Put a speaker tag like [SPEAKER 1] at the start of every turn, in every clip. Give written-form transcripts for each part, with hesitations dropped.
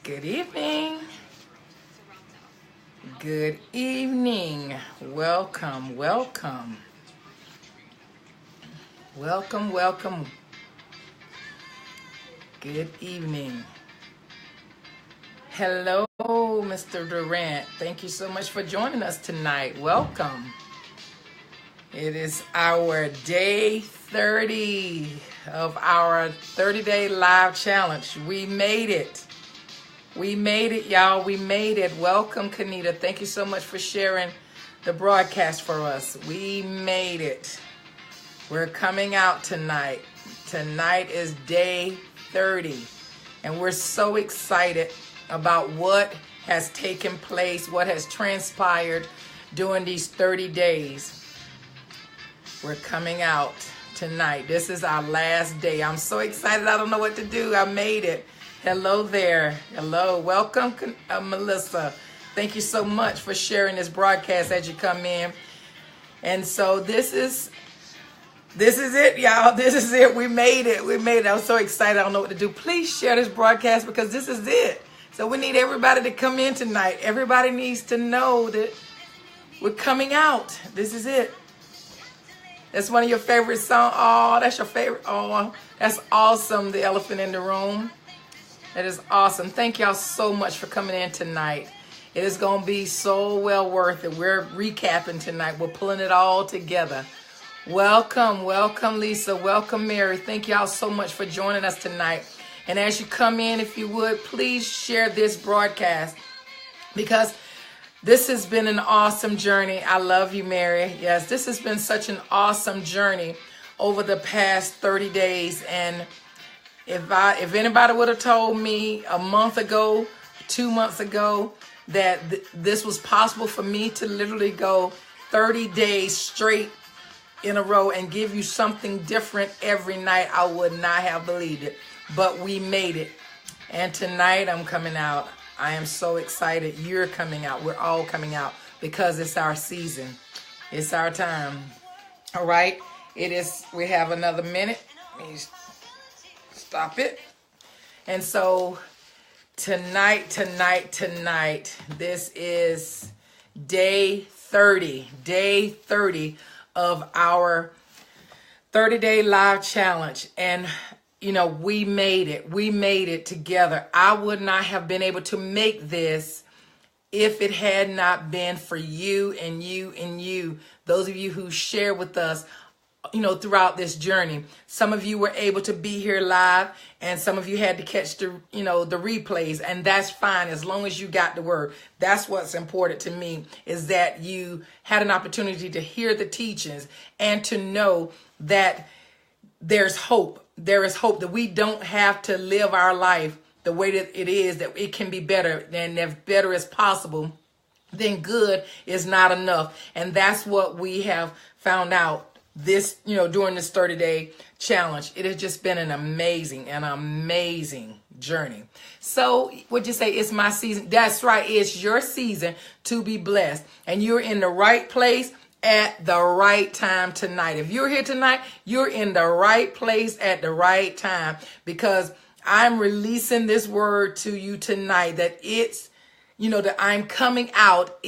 [SPEAKER 1] Good evening. Good evening. Welcome, welcome. Welcome, welcome. Good evening. Hello, Mr. Durant. Thank you so much for joining us tonight. Welcome. It is our day 30 of our 30-day live challenge. We made it. We made it, y'all. We made it. Welcome, Kanita. Thank you so much for sharing the broadcast for us. We made it. We're coming out tonight. Tonight is day 30. And we're so excited about what has taken place, what has transpired during these 30 days. We're coming out tonight. This is our last day. I'm so excited. I don't know what to do. I made it. Hello there. Hello. Welcome, Melissa. Thank you so much for sharing this broadcast as you come in. And so this is it, y'all. This is it. We made it. We made it. I'm so excited. I don't know what to do. Please share this broadcast because this is it. So we need everybody to come in tonight. Everybody needs to know that we're coming out. This is it. That's one of your favorite songs. Oh, that's your favorite. Oh, that's awesome. The elephant in the room. That is awesome. Thank y'all so much for coming in tonight. It is going to be so well worth it. We're recapping tonight. We're pulling it all together. Welcome, welcome, Lisa. Welcome, Mary. Thank y'all so much for joining us tonight. And as you come in, if you would, please share this broadcast because this has been an awesome journey. I love you, Mary. Yes, this has been such an awesome journey over the past 30 days. And if anybody would have told me a month ago, 2 months ago, that this was possible for me to literally go 30 days straight in a row and give you something different every night, I would not have believed it. But we made it. And tonight I'm coming out. I am so excited. You're coming out. We're all coming out because it's our season. It's our time. All right. It is. We have another minute. Let me stop it. And so tonight, this is day 30. Day 30 of our 30-day live challenge. And you know, we made it. We made it together. I would not have been able to make this if it had not been for you and you and you, those of you who share with us, you know, throughout this journey. Some of you were able to be here live and some of you had to catch the, you know, the replays, and that's fine as long as you got the word. That's what's important to me, is that you had an opportunity to hear the teachings and to know that there's hope. There is hope that we don't have to live our life the way that it is, that it can be better. And if better is possible, then good is not enough. And that's what we have found out this, you know, during this 30-day challenge. It has just been an amazing journey. So would you say it's my season? That's right. It's your season to be blessed. And you're in the right place at the right time tonight. If you're here tonight, you're in the right place at the right time, because I'm releasing this word to you tonight that it's, you know, that I'm coming out.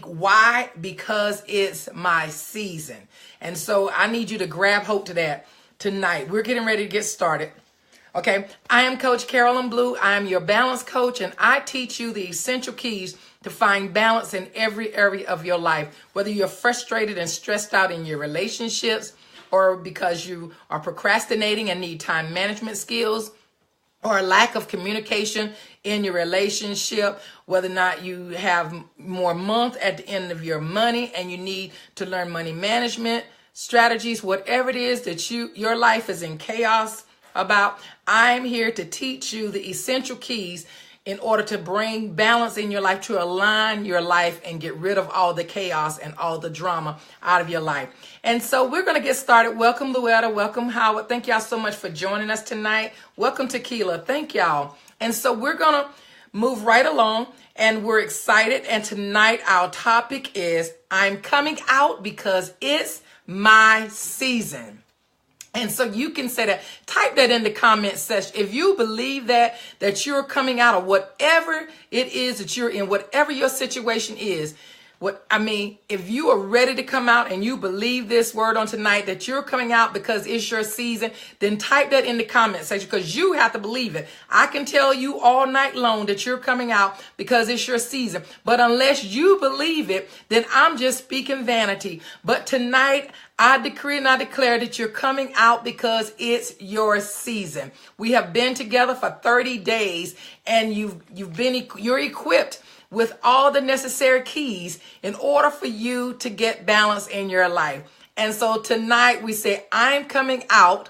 [SPEAKER 1] Why? Because it's my season. And so I need you to grab hold to that tonight. We're getting ready to get started. Okay. I am Coach Carolyn Blue. I am your balance coach, and I teach you the essential keys to find balance in every area of your life, whether you're frustrated and stressed out in your relationships, or because you are procrastinating and need time management skills, or a lack of communication in your relationship, whether or not you have more month at the end of your money and you need to learn money management strategies, whatever it is that your life is in chaos about, I'm here to teach you the essential keys in order to bring balance in your life, to align your life and get rid of all the chaos and all the drama out of your life. And so we're going to get started. Welcome, Luetta. Welcome, Howard. Thank y'all so much for joining us tonight. Welcome, Tequila. Thank y'all. And so we're going to move right along, and we're excited. And tonight our topic is I'm coming out because it's my season. And so you can say that, type that in the comment section. If you believe that you're coming out of whatever it is that you're in, whatever your situation is, if you are ready to come out and you believe this word on tonight, that you're coming out because it's your season, then type that in the comment section, because you have to believe it. I can tell you all night long that you're coming out because it's your season. But unless you believe it, then I'm just speaking vanity. But tonight, I decree and I declare that you're coming out because it's your season. We have been together for 30 days and you're equipped with all the necessary keys in order for you to get balance in your life. And so tonight we say, I'm coming out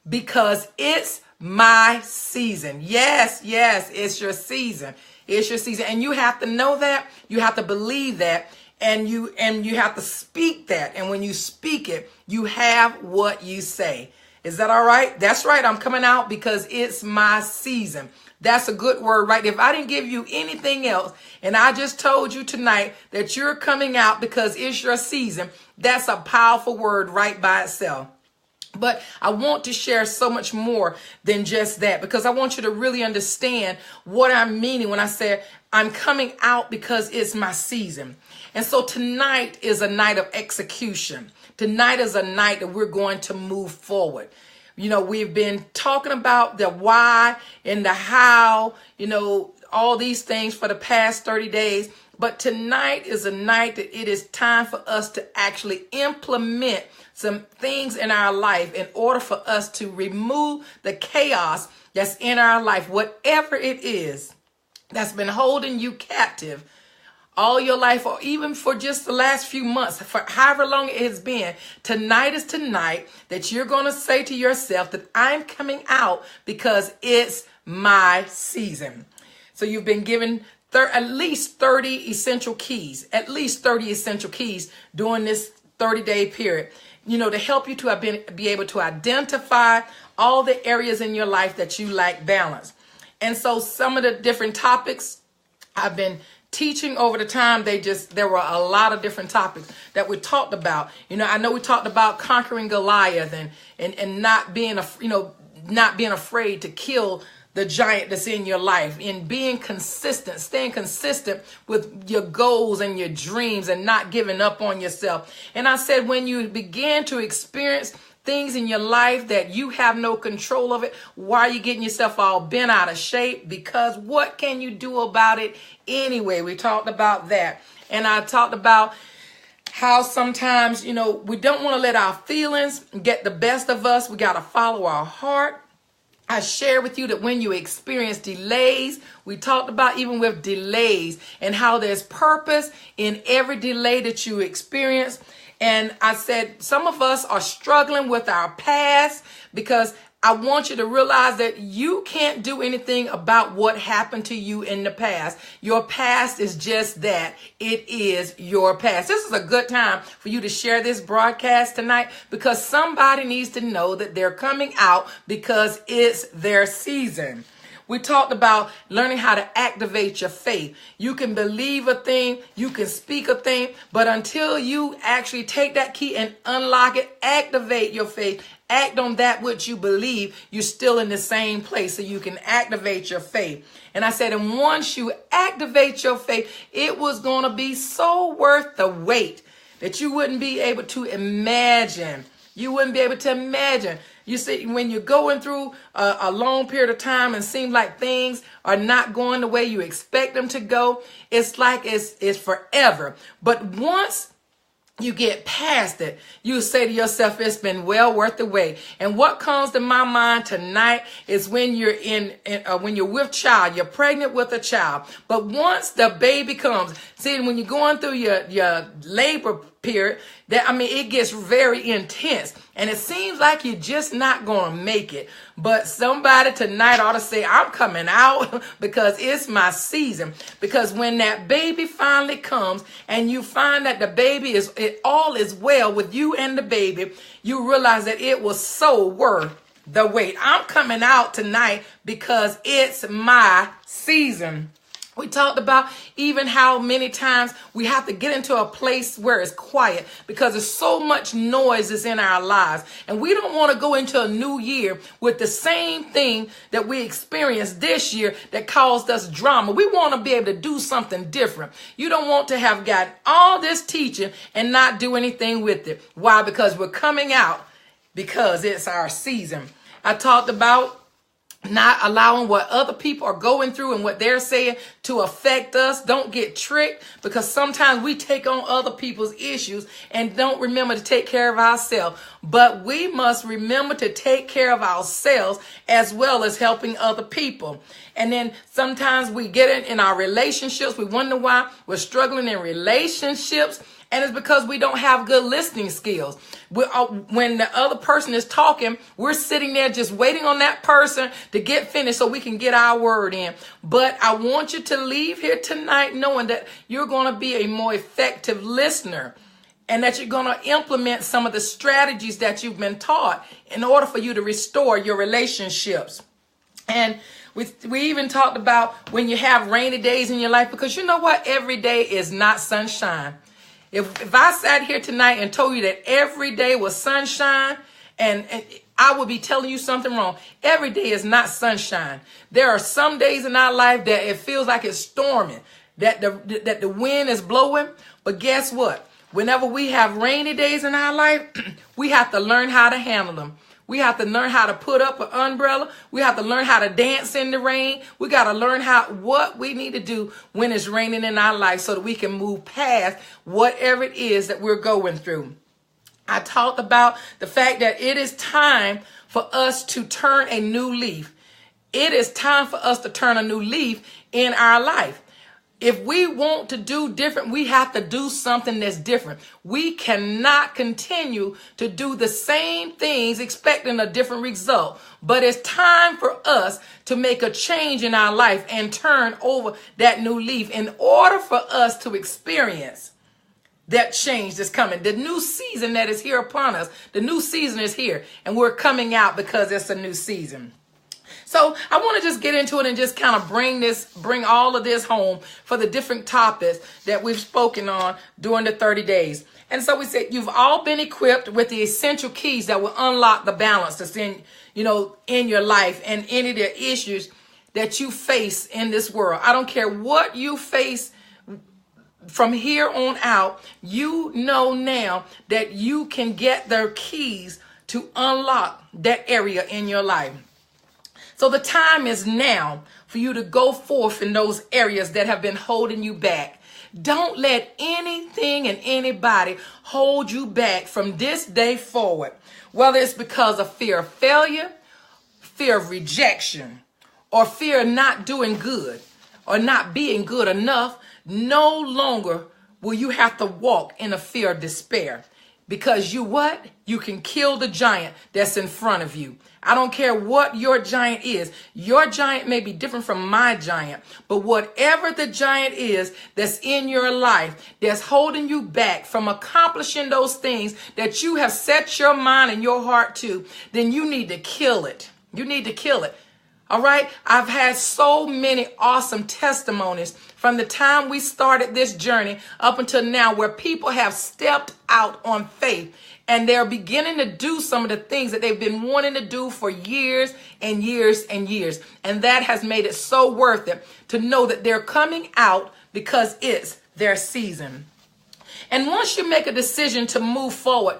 [SPEAKER 1] because it's my season. Yes, it's your season. It's your season. And you have to know that. You have to believe that. And you have to speak that. And when you speak it, you have what you say. Is that all right? That's right. I'm coming out because it's my season. That's a good word, right? If I didn't give you anything else and I just told you tonight that you're coming out because it's your season, that's a powerful word right by itself. But I want to share so much more than just that, because I want you to really understand what I'm meaning when I say I'm coming out because it's my season. And so tonight is a night of execution. Tonight is a night that we're going to move forward. You know, we've been talking about the why and the how, you know, all these things for the past 30 days. But tonight is a night that it is time for us to actually implement some things in our life in order for us to remove the chaos that's in our life, whatever it is that's been holding you captive all your life, or even for just the last few months, for however long it has been. Tonight is tonight that you're going to say to yourself that I'm coming out because it's my season. So you've been given at least 30 essential keys during this 30-day period, you know, to help you to be able to identify all the areas in your life that you lack balance. And so some of the different topics I've been teaching over the time, there were a lot of different topics that we talked about. You know, I know we talked about conquering Goliath and not being afraid to kill the giant that's in your life, and being consistent, staying consistent with your goals and your dreams and not giving up on yourself. And I said, when you begin to experience things in your life that you have no control of it, why are you getting yourself all bent out of shape? Because what can you do about it anyway? We talked about that. And I talked about how sometimes, you know, we don't want to let our feelings get the best of us. We got to follow our heart. I shared with you that when you experience delays, we talked about even with delays and how there's purpose in every delay that you experience. And I said, some of us are struggling with our past, because I want you to realize that you can't do anything about what happened to you in the past. Your past is just that. It is your past. This is a good time for you to share this broadcast tonight, because somebody needs to know that they're coming out because it's their season. We talked about learning how to activate your faith. You can believe a thing, you can speak a thing, but until you actually take that key and unlock it, activate your faith, act on that which you believe, you're still in the same place, so you can activate your faith. And I said, and once you activate your faith, it was going to be so worth the wait that you wouldn't be able to imagine. You wouldn't be able to imagine. You see, when you're going through a long period of time and seems like things are not going the way you expect them to go, it's like it's forever. But once you get past it, you say to yourself, it's been well worth the wait. And what comes to my mind tonight is when you're when you're with child, you're pregnant with a child. But once the baby comes, see, when you're going through your labor period, it gets very intense. And it seems like you're just not going to make it. But somebody tonight ought to say, I'm coming out because it's my season. Because when that baby finally comes and you find that the baby all is well with you and the baby, you realize that it was so worth the wait. I'm coming out tonight because it's my season. We talked about even how many times we have to get into a place where it's quiet because there's so much noise is in our lives. And we don't want to go into a new year with the same thing that we experienced this year that caused us drama. We want to be able to do something different. You don't want to have gotten all this teaching and not do anything with it. Why? Because we're coming out because it's our season. I talked about not allowing what other people are going through and what they're saying to affect us. Don't get tricked, because sometimes we take on other people's issues and don't remember to take care of ourselves. But we must remember to take care of ourselves as well as helping other people. And then sometimes we get in our relationships. We wonder why we're struggling in relationships. And it's because we don't have good listening skills. When the other person is talking, we're sitting there just waiting on that person to get finished so we can get our word in. But I want you to leave here tonight knowing that you're going to be a more effective listener, and that you're going to implement some of the strategies that you've been taught in order for you to restore your relationships. And we even talked about when you have rainy days in your life, because you know what? Every day is not sunshine. If I sat here tonight and told you that every day was sunshine, and I would be telling you something wrong. Every day is not sunshine. There are some days in our life that it feels like it's storming, that the wind is blowing. But guess what? Whenever we have rainy days in our life, we have to learn how to handle them. We have to learn how to put up an umbrella. We have to learn how to dance in the rain. We got to learn what we need to do when it's raining in our life so that we can move past whatever it is that we're going through. I talked about the fact that it is time for us to turn a new leaf. It is time for us to turn a new leaf in our life. If we want to do different, we have to do something that's different. We cannot continue to do the same things expecting a different result. But it's time for us to make a change in our life and turn over that new leaf in order for us to experience that change that's coming. The new season that is here upon us. The new season is here, and we're coming out because it's a new season. So I want to just get into it and just kind of bring all of this home for the different topics that we've spoken on during the 30 days. And so we said, you've all been equipped with the essential keys that will unlock the balance that's in your life and any of the issues that you face in this world. I don't care what you face from here on out, you know now that you can get their keys to unlock that area in your life. So the time is now for you to go forth in those areas that have been holding you back. Don't let anything and anybody hold you back from this day forward, whether it's because of fear of failure, fear of rejection, or fear of not doing good or not being good enough. No longer will you have to walk in a fear of despair, because you can kill the giant that's in front of you. I don't care what your giant is. Your giant may be different from my giant, but whatever the giant is that's in your life that's holding you back from accomplishing those things that you have set your mind and your heart to, then you need to kill it. You need to kill it. All right. I've had so many awesome testimonies from the time we started this journey up until now, where people have stepped out on faith and they're beginning to do some of the things that they've been wanting to do for years and years and years. And that has made it so worth it to know that they're coming out because it's their season. And once you make a decision to move forward,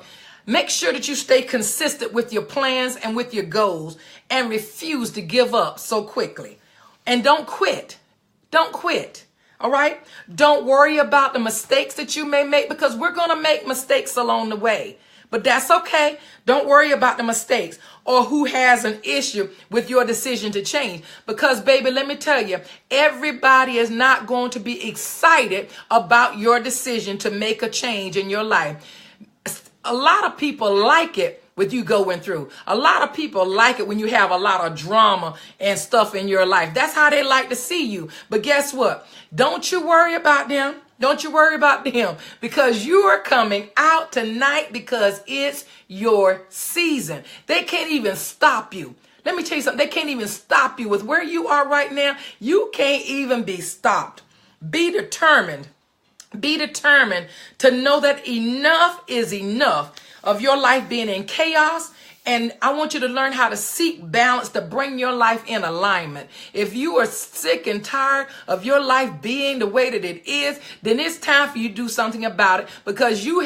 [SPEAKER 1] make sure that you stay consistent with your plans and with your goals and refuse to give up so quickly. And don't quit. Don't quit. All right? Don't worry about the mistakes that you may make, because we're going to make mistakes along the way. But that's okay. Don't worry about the mistakes or who has an issue with your decision to change. Because, baby, let me tell you, everybody is not going to be excited about your decision to make a change in your life. A lot of people like it with you going through. A lot of people like it when you have a lot of drama and stuff in your life. That's how they like to see you. But guess what? Don't you worry about them. Don't you worry about them, because you are coming out tonight because it's your season. They can't even stop you. Let me tell you something. They can't even stop you with where you are right now. You can't even be stopped. Be determined. Be determined to know that enough is enough of your life being in chaos. And I want you to learn how to seek balance to bring your life in alignment. If you are sick and tired of your life being the way that it is, then it's time for you to do something about it, because you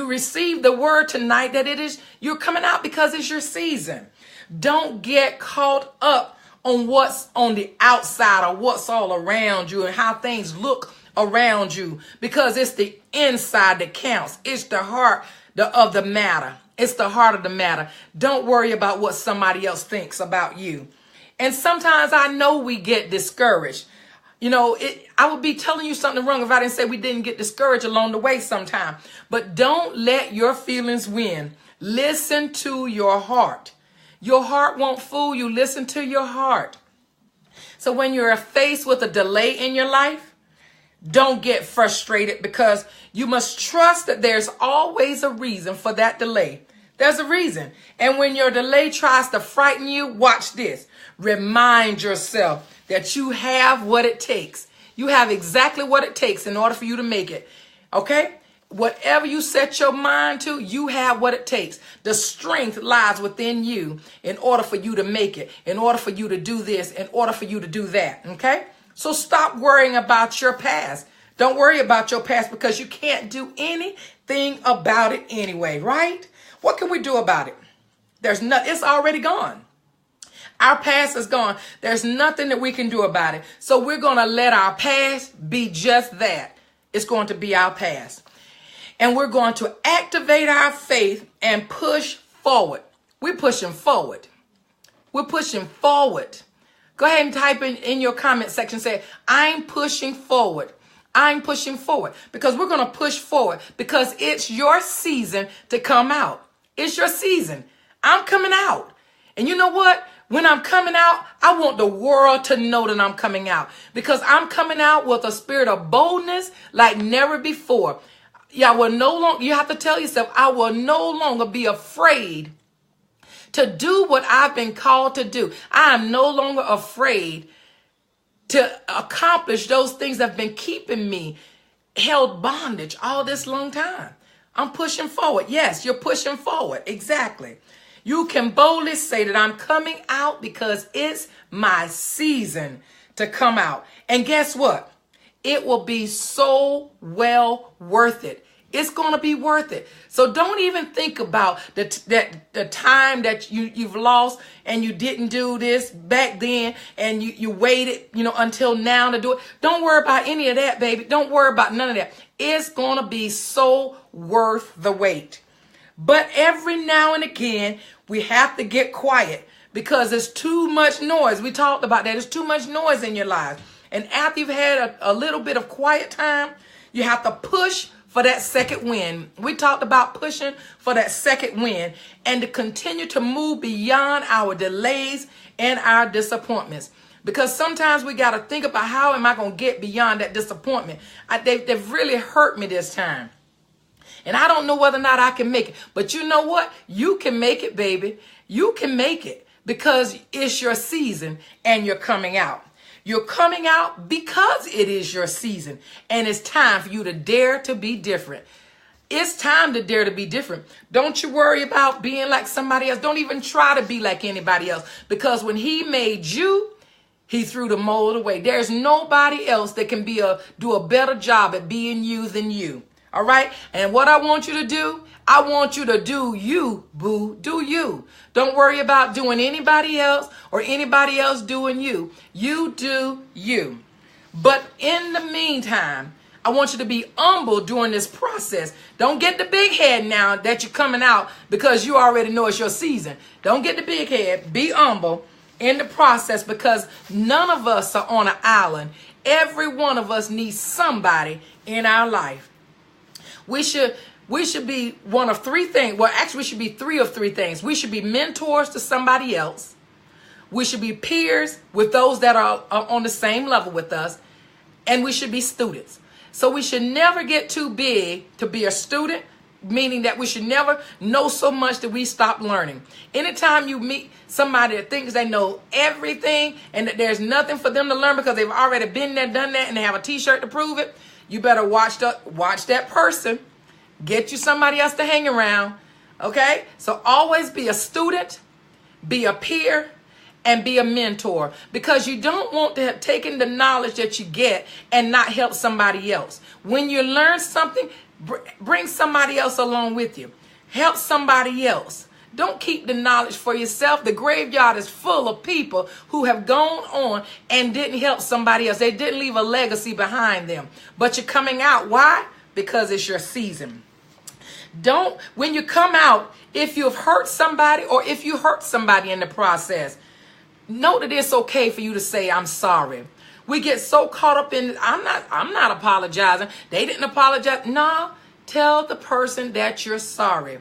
[SPEAKER 1] received the word tonight that you're coming out because it's your season. Don't get caught up on what's on the outside or what's all around you and how things look around you, because it's the inside that counts. It's the heart of the matter. It's the heart of the matter. Don't worry about what somebody else thinks about you. And sometimes I know we get discouraged. You know, I would be telling you something wrong if I didn't say we didn't get discouraged along the way sometime. But don't let your feelings win. Listen to your heart. Your heart won't fool you. Listen to your heart. So when you're faced with a delay in your life, don't get frustrated, because you must trust that there's always a reason for that delay. There's a reason. And when your delay tries to frighten you, watch this. Remind yourself that you have what it takes. You have exactly what it takes in order for you to make it. Okay? Whatever you set your mind to, you have what it takes. The strength lies within you in order for you to make it, in order for you to do this, in order for you to do that. Okay? So stop worrying about your past. Don't worry about your past, because you can't do anything about it anyway, right? What can we do about it? It's already gone. Our past is gone. There's nothing that we can do about it. So we're going to let our past be just that. It's going to be our past. And we're going to activate our faith and push forward. We're pushing forward. We're pushing forward. Go ahead and type in your comment section, say, I'm pushing forward. I'm pushing forward, because we're going to push forward, because it's your season to come out. It's your season. I'm coming out. And you know what? When I'm coming out, I want the world to know that I'm coming out, because I'm coming out with a spirit of boldness like never before. You have to tell yourself, I will no longer be afraid to do what I've been called to do. I am no longer afraid to accomplish those things that have been keeping me held bondage all this long time. I'm pushing forward. Yes, you're pushing forward. Exactly. You can boldly say that I'm coming out because it's my season to come out. And guess what? It will be so well worth it. It's going to be worth it. So don't even think about the time that you've lost and you didn't do this back then and you waited, until now to do it. Don't worry about any of that, baby. Don't worry about none of that. It's going to be so worth the wait. But every now and again, we have to get quiet, because there's too much noise. We talked about that. There's too much noise in your life. And after you've had a little bit of quiet time, you have to push for that second win. We talked about pushing for that second win, and to continue to move beyond our delays and our disappointments. Because sometimes we got to think about, how am I going to get beyond that disappointment? They've really hurt me this time. And I don't know whether or not I can make it. But you know what? You can make it, baby. You can make it, because it's your season and you're coming out. You're coming out because it is your season, and it's time for you to dare to be different. It's time to dare to be different. Don't you worry about being like somebody else. Don't even try to be like anybody else, because when he made you, he threw the mold away. There's nobody else that can do a better job at being you than you. All right? And what I want you to do, I want you to do you, boo. Do you. Don't worry about doing anybody else or anybody else doing you. You do you. But in the meantime, I want you to be humble during this process. Don't get the big head now that you're coming out, because you already know it's your season. Don't get the big head. Be humble in the process, because none of us are on an island. Every one of us needs somebody in our life. We should be one of three things. Well, actually, we should be three of three things. We should be mentors to somebody else. We should be peers with those that are on the same level with us. And we should be students. So we should never get too big to be a student meaning that we should never know so much that we stop learning. Anytime you meet somebody that thinks they know everything and that there's nothing for them to learn because they've already been there, done that, and they have a t-shirt to prove it, you better watch that person. Get you somebody else to hang around, okay? So always be a student, be a peer, and be a mentor, because you don't want to have taken the knowledge that you get and not help somebody else. When you learn something, bring somebody else along with you. Help somebody else. Don't keep the knowledge for yourself. The graveyard is full of people who have gone on and didn't help somebody else. They didn't leave a legacy behind them. But you're coming out. Why? Because it's your season. When you come out, if you've hurt somebody or if you hurt somebody in the process, know that it's okay for you to say, I'm sorry. We get so caught up in, I'm not apologizing. They didn't apologize. No, tell the person that you're sorry.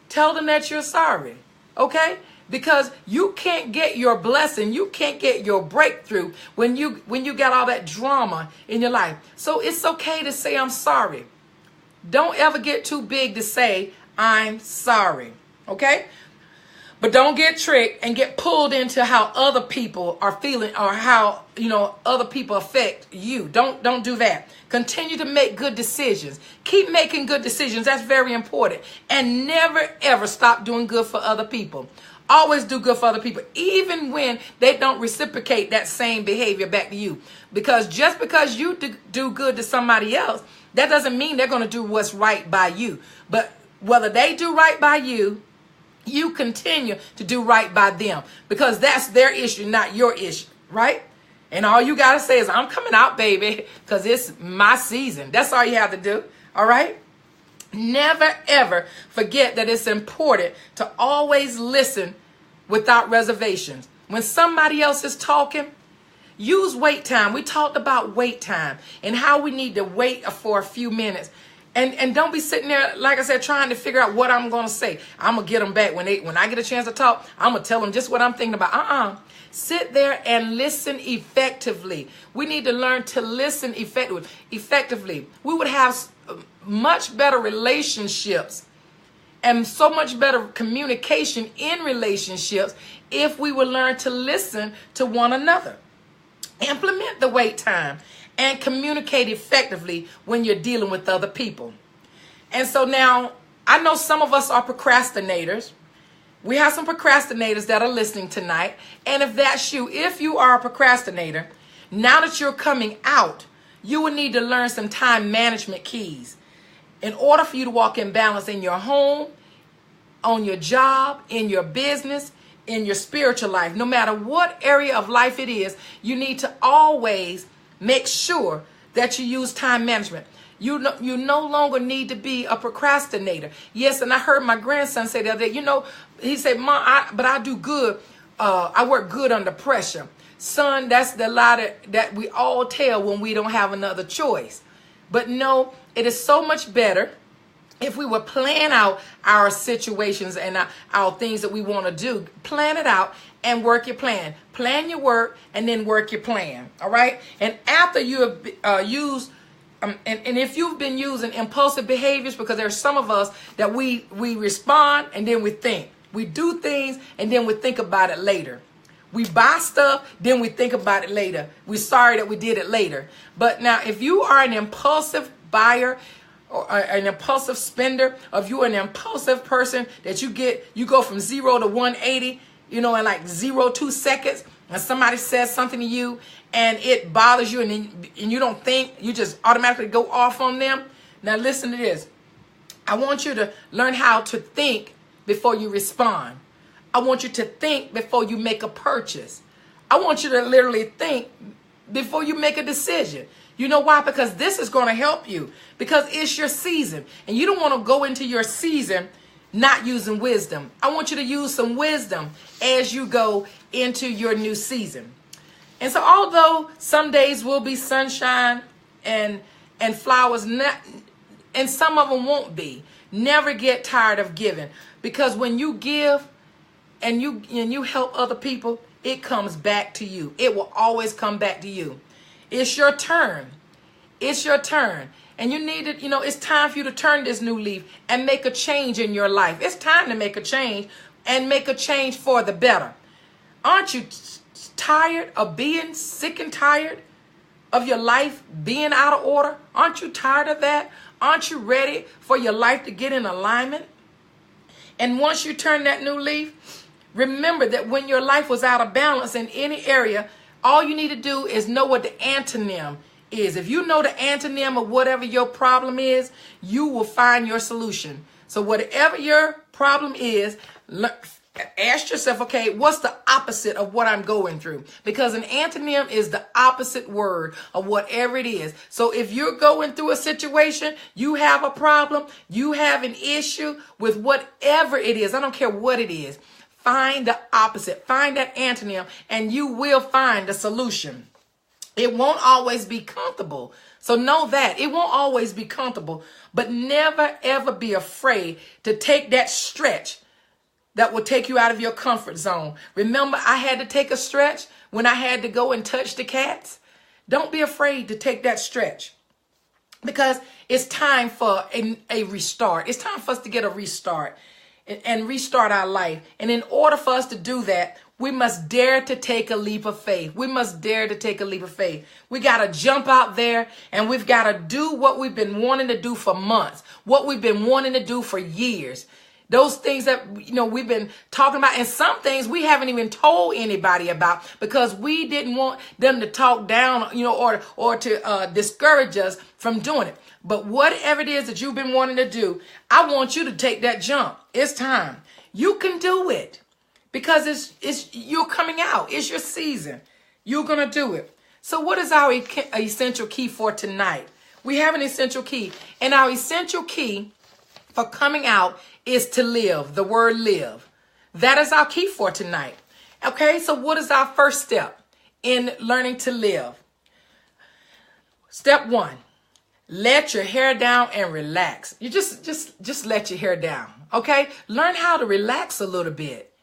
[SPEAKER 1] Tell them that you're sorry. Okay? Because you can't get your blessing. You can't get your breakthrough when you got all that drama in your life. So it's okay to say, I'm sorry. Don't ever get too big to say, I'm sorry. Okay? But don't get tricked and get pulled into how other people are feeling or how, other people affect you. Don't do that. Continue to make good decisions. Keep making good decisions. That's very important. And never, ever stop doing good for other people. Always do good for other people, even when they don't reciprocate that same behavior back to you. Because just because you do good to somebody else, that doesn't mean they're going to do what's right by you. But whether they do right by you, you continue to do right by them, because that's their issue, not your issue, right? And all you got to say is, I'm coming out, baby, because it's my season. That's all you have to do, all right? Never, ever forget that it's important to always listen without reservations. When somebody else is talking, use wait time. We talked about wait time and how we need to wait for a few minutes. And don't be sitting there, like I said, trying to figure out what I'm going to say. I'm going to get them back. When I get a chance to talk, I'm going to tell them just what I'm thinking about. Sit there and listen effectively. We need to learn to listen effectively. We would have much better relationships and so much better communication in relationships if we would learn to listen to one another. Implement the wait time and communicate effectively when you're dealing with other people. And so now, I know some of us are procrastinators. We have some procrastinators that are listening tonight. And if that's you, if you are a procrastinator, now that you're coming out, you will need to learn some time management keys in order for you to walk in balance in your home, on your job, in your business, in your spiritual life. No matter what area of life it is, you need to always make sure that you use time management. You no longer need to be a procrastinator. Yes, and I heard my grandson say the other day, he said, Mom, but I do good. I work good under pressure. Son, that's the lie that we all tell when we don't have another choice. But no, it is so much better if we would plan out our situations and our things that we want to do. Plan it out and work your plan. Plan your work and then work your plan. All right. And after you have used, and if you've been using impulsive behaviors, because there's some of us that we respond and then we think. We do things and then we think about it later. We buy stuff, then we think about it later. We're sorry that we did it later. But now, if you are an impulsive buyer, or an impulsive spender, or if you're an impulsive person that you go from 0 to 180, in like 0.2 seconds, and somebody says something to you and it bothers you and you don't think, you just automatically go off on them. Now listen to this. I want you to learn how to think before you respond. I want you to think before you make a purchase. I want you to literally think before you make a decision. You know why? Because this is going to help you, because it's your season and you don't want to go into your season not using wisdom. I want you to use some wisdom as you go into your new season. And so although some days will be sunshine and flowers, and some of them won't be, never get tired of giving, because when you give and you help other people, it comes back to you. It will always come back to you. It's your turn. It's your turn. And you need to, it's time for you to turn this new leaf and make a change in your life. It's time to make a change and make a change for the better. Aren't you tired of being sick and tired of your life being out of order? Aren't you tired of that? Aren't you ready for your life to get in alignment? And once you turn that new leaf, remember that when your life was out of balance in any area, all you need to do is know what the antonym is. If you know the antonym of whatever your problem is, you will find your solution. So whatever your problem is, ask yourself, okay, what's the opposite of what I'm going through? Because an antonym is the opposite word of whatever it is. So if you're going through a situation, you have a problem, you have an issue with whatever it is, I don't care what it is, find the opposite, find that antonym, and you will find the solution. It won't always be comfortable. So know that it won't always be comfortable, but never ever be afraid to take that stretch that will take you out of your comfort zone. Remember, I had to take a stretch when I had to go and touch the cats. Don't be afraid to take that stretch, because it's time for a restart. It's time for us to get a restart and restart our life. And in order for us to do that, we must dare to take a leap of faith. We must dare to take a leap of faith. We got to jump out there and we've got to do what we've been wanting to do for months, what we've been wanting to do for years. Those things that, we've been talking about, and some things we haven't even told anybody about because we didn't want them to talk down, or to discourage us from doing it. But whatever it is that you've been wanting to do, I want you to take that jump. It's time. You can do it because you're coming out. It's your season. You're going to do it. So what is our essential key for tonight? We have an essential key, and our essential key for coming out is to live, the word live. That is our key for tonight. Okay, so what is our first step in learning to live? Step 1, let your hair down and relax. You just let your hair down, okay? Learn how to relax a little bit.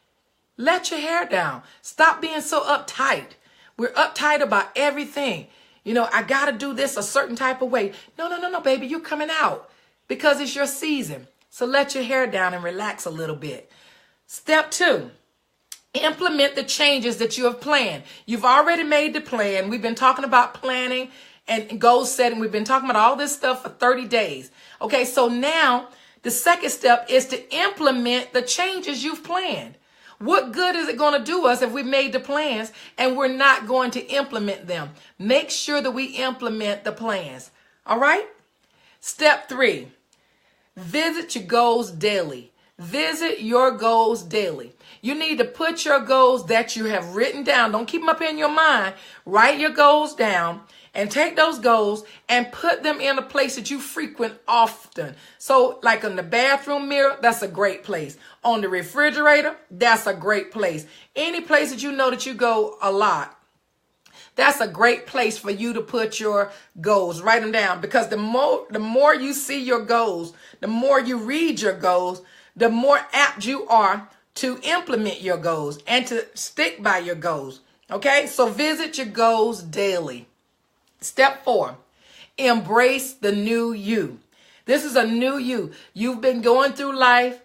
[SPEAKER 1] Let your hair down. Stop being so uptight. We're uptight about everything. I got to do this a certain type of way. No, baby, you're coming out because it's your season. So let your hair down and relax a little bit. Step 2, implement the changes that you have planned. You've already made the plan. We've been talking about planning and goal setting. We've been talking about all this stuff for 30 days. Okay, so now the second step is to implement the changes you've planned. What good is it going to do us if we made the plans and we're not going to implement them? Make sure that we implement the plans. All right? Step 3. Visit your goals daily. Visit your goals daily. You need to put your goals that you have written down. Don't keep them up in your mind. Write your goals down and take those goals and put them in a place that you frequent often. So like in the bathroom mirror, that's a great place. On the refrigerator, that's a great place. Any place that you know that you go a lot, that's a great place for you to put your goals. Write them down, because the more you see your goals, the more you read your goals, the more apt you are to implement your goals and to stick by your goals. Okay, so visit your goals daily. Step 4, embrace the new you. This is a new you. You've been going through life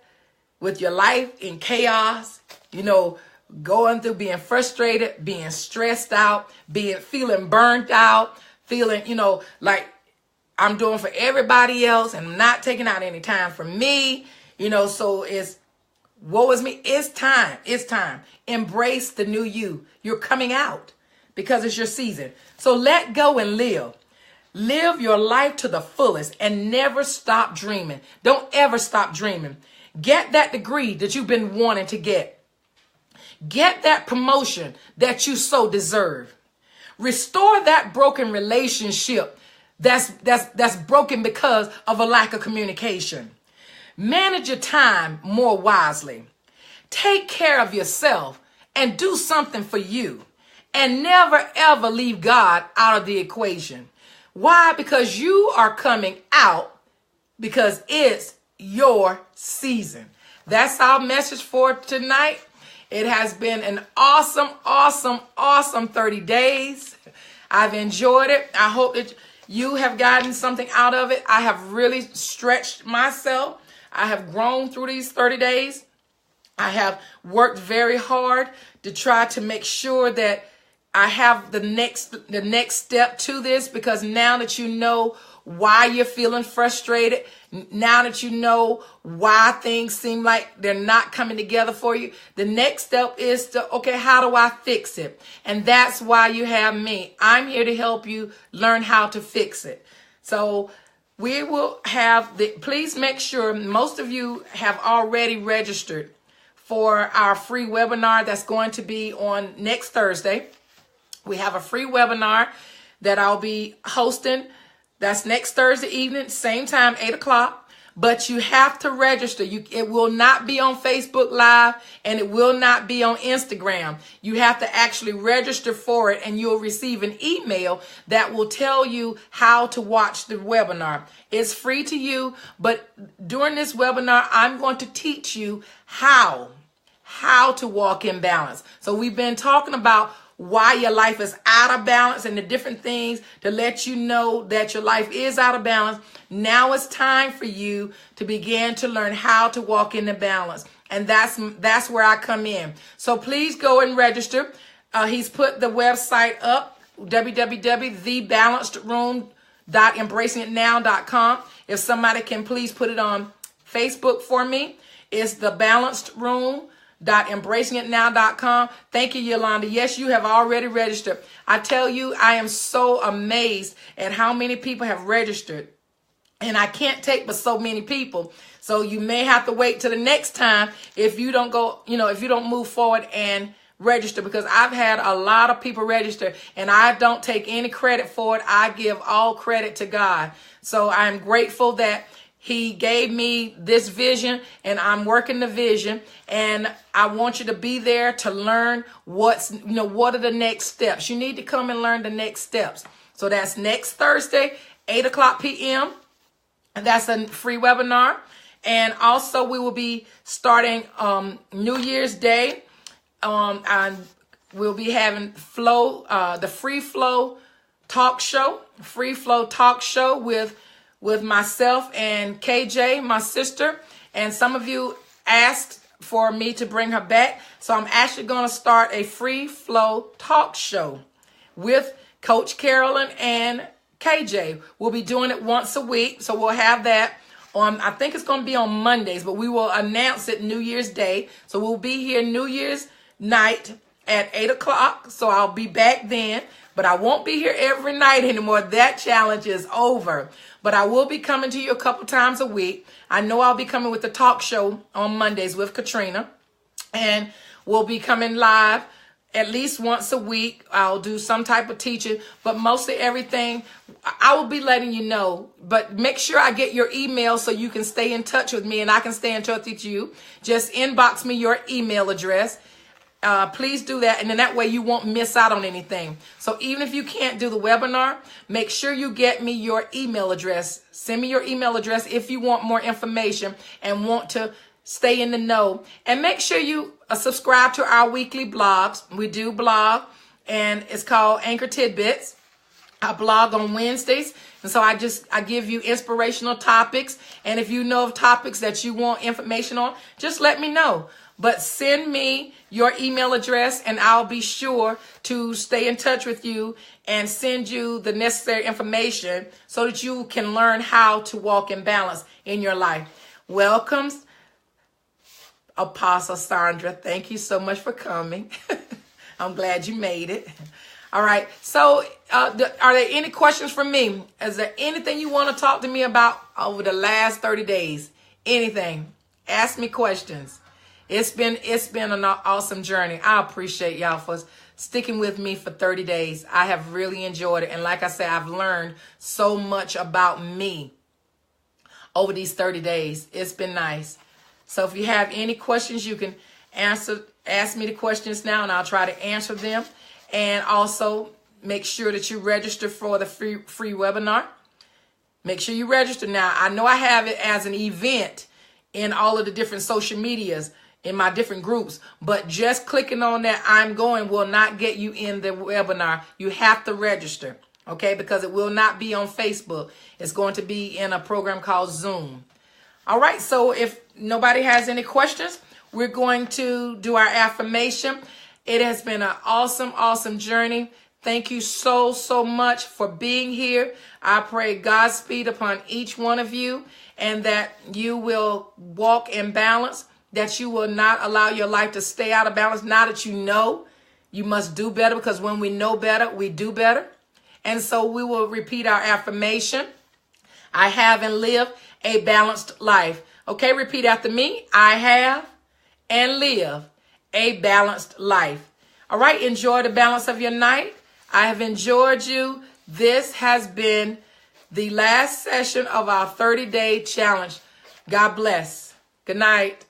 [SPEAKER 1] with your life in chaos, going through being frustrated, being stressed out, feeling burnt out, feeling, like I'm doing for everybody else and I'm not taking out any time for me, so it's, woe is me. It's time. It's time. Embrace the new you. You're coming out because it's your season. So let go and live. Live your life to the fullest and never stop dreaming. Don't ever stop dreaming. Get that degree that you've been wanting to get. Get that promotion that you so deserve. Restore that broken relationship that's broken because of a lack of communication. Manage your time more wisely. Take care of yourself and do something for you. And never ever leave God out of the equation. Why? Because you are coming out because it's your season. That's our message for tonight. It has been an awesome 30 days. I've enjoyed it. I hope that you have gotten something out of it. I have really stretched myself. I have grown through these 30 days. I have worked very hard to try to make sure that I have the next step to this, because now that you know why you're feeling frustrated, now that you know why things seem like they're not coming together for you, the next step is to, okay, how do I fix it? And that's why you have me. I'm here to help you learn how to fix it. So we will have please make sure most of you have already registered for our free webinar that's going to be on next Thursday. We have a free webinar that I'll be hosting. That's next Thursday evening, same time, 8 o'clock. But you have to register. It will not be on Facebook Live, and it will not be on Instagram. You have to actually register for it, and you'll receive an email that will tell you how to watch the webinar. It's free to you, but during this webinar, I'm going to teach you how to walk in balance. So we've been talking about why your life is out of balance and the different things to let you know that your life is out of balance. Now it's time for you to begin to learn how to walk in the balance. And that's where I come in. So please go and register. He's put the website up, www.thebalancedroom.embracingitnow.com. If somebody can please put it on Facebook for me, it's the Balanced Room. .embracingitnow.com. Thank you, Yolanda. Yes, you have already registered. I tell you, I am so amazed at how many people have registered. And I can't take but so many people. So you may have to wait till the next time if you don't go, if you don't move forward and register, because I've had a lot of people register and I don't take any credit for it. I give all credit to God. So I'm grateful that He gave me this vision, and I'm working the vision, and I want you to be there to learn what are the next steps. You need to come and learn the next steps. So that's next Thursday, 8 o'clock p.m. And that's a free webinar. And also we will be starting New Year's Day. And we'll be having the Free Flow Talk Show with myself and KJ, my sister. And some of you asked for me to bring her back. So I'm actually going to start a Free Flow Talk Show with Coach Carolyn and KJ. We'll be doing it once a week. So we'll have that on, I think it's going to be on Mondays, but we will announce it New Year's Day. So we'll be here New Year's night at 8 o'clock. So I'll be back then. But I won't be here every night anymore. That challenge is over. But I will be coming to you a couple times a week. I know I'll be coming with the talk show on Mondays with Katrina. And we'll be coming live at least once a week. I'll do some type of teaching. But mostly everything, I will be letting you know. But make sure I get your email so you can stay in touch with me and I can stay in touch with you. Just inbox me your email address. Please do that, and then that way you won't miss out on anything. So even if you can't do the webinar, make sure you get me your email address. Send me your email address if you want more information and want to stay in the know. And make sure you subscribe to our weekly blogs. We do blog, and it's called Anchor Tidbits. I blog on Wednesdays, and so I give you inspirational topics. And if you know of topics that you want information on, just let me know. But send me your email address and I'll be sure to stay in touch with you and send you the necessary information so that you can learn how to walk in balance in your life. Welcome, Apostle Sandra. Thank you so much for coming. I'm glad you made it. All right. So are there any questions from me? Is there anything you want to talk to me about over the last 30 days? Anything? Ask me questions. It's been an awesome journey. I appreciate y'all for sticking with me for 30 days. I have really enjoyed it. And like I said, I've learned so much about me over these 30 days. It's been nice. So if you have any questions, you can ask me the questions now and I'll try to answer them. And also make sure that you register for the free webinar. Make sure you register now. I know I have it as an event in all of the different social medias, in my different groups, but just clicking on that I'm going will not get you in the webinar. You have to register. okay? Because it will not be on Facebook. It's going to be in a program called Zoom. All right, so if nobody has any questions, we're going to do our affirmation. It has been an awesome, awesome journey. Thank you so, so much for being here. I pray Godspeed upon each one of you, and that you will walk in balance, that you will not allow your life to stay out of balance. Now that you know, you must do better, because when we know better, we do better. And so we will repeat our affirmation. I have and live a balanced life. Okay, repeat after me. I have and live a balanced life. All right, enjoy the balance of your night. I have enjoyed you. This has been the last session of our 30-day challenge. God bless. Good night.